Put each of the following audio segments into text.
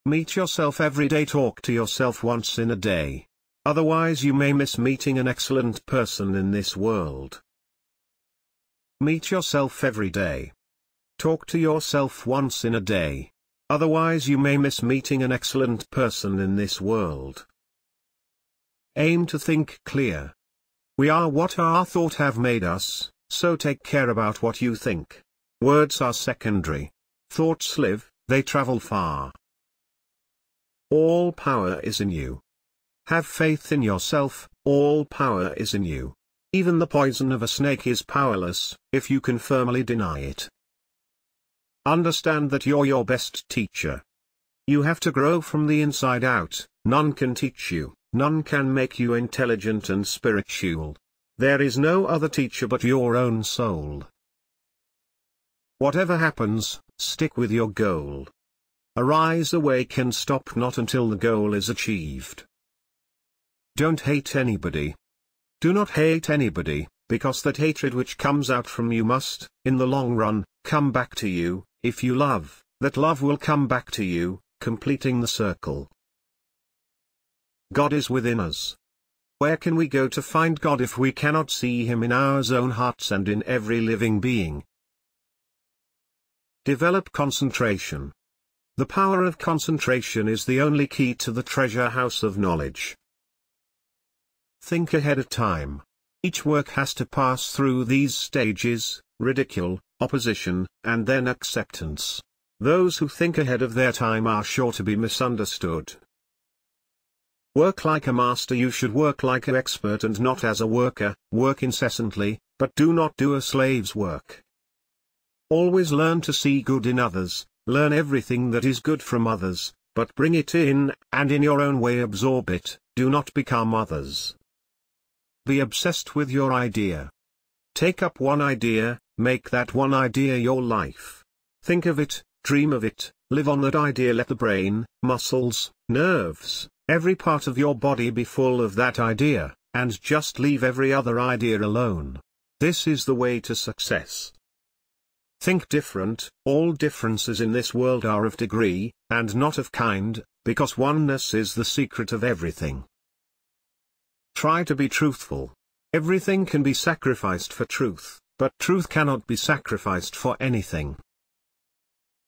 Meet yourself every day. Talk to yourself once in a day. Otherwise you may miss meeting an excellent person in this world. Meet yourself every day. Talk to yourself once in a day. Otherwise you may miss meeting an excellent person in this world. Aim to think clear. We are what our thought have made us, so take care about what you think. Words are secondary. Thoughts live, they travel far. All power is in you. Have faith in yourself, all power is in you. Even the poison of a snake is powerless, if you can firmly deny it. Understand that you're your best teacher. You have to grow from the inside out. None can teach you, none can make you intelligent and spiritual. There is no other teacher but your own soul. Whatever happens, stick with your goal. Arise, awake and stop not until the goal is achieved. Don't hate anybody. Do not hate anybody, because that hatred which comes out from you must, in the long run, come back to you. If you love, that love will come back to you, completing the circle. God is within us. Where can we go to find God if we cannot see Him in our own hearts and in every living being? Develop concentration. The power of concentration is the only key to the treasure house of knowledge. Think ahead of time. Each work has to pass through these stages: ridicule, opposition, and then acceptance. Those who think ahead of their time are sure to be misunderstood. Work like a master. You should work like an expert and not as a worker. Work incessantly, but do not do a slave's work. Always learn to see good in others, learn everything that is good from others, but bring it in, and in your own way absorb it. Do not become others. Be obsessed with your idea. Take up one idea, make that one idea your life. Think of it, dream of it, live on that idea. Let the brain, muscles, nerves, every part of your body be full of that idea, and just leave every other idea alone. This is the way to success. Think different. All differences in this world are of degree, and not of kind, because oneness is the secret of everything. Try to be truthful. Everything can be sacrificed for truth, but truth cannot be sacrificed for anything.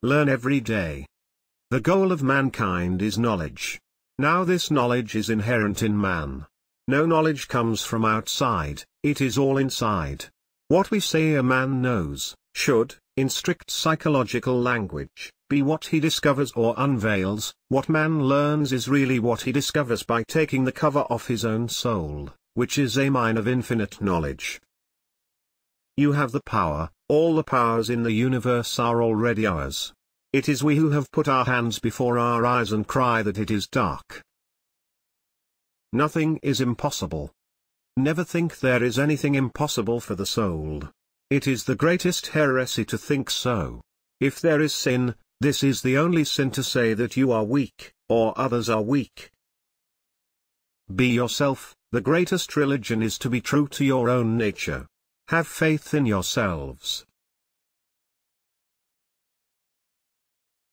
Learn every day. The goal of mankind is knowledge. Now this knowledge is inherent in man. No knowledge comes from outside, it is all inside. What we say a man knows, should, in strict psychological language, be what he discovers or unveils. What man learns is really what he discovers by taking the cover off his own soul, which is a mine of infinite knowledge. You have the power. All the powers in the universe are already ours. It is we who have put our hands before our eyes and cry that it is dark. Nothing is impossible. Never think there is anything impossible for the soul. It is the greatest heresy to think so. If there is sin, this is the only sin to say that you are weak, or others are weak. Be yourself. The greatest religion is to be true to your own nature. Have faith in yourselves.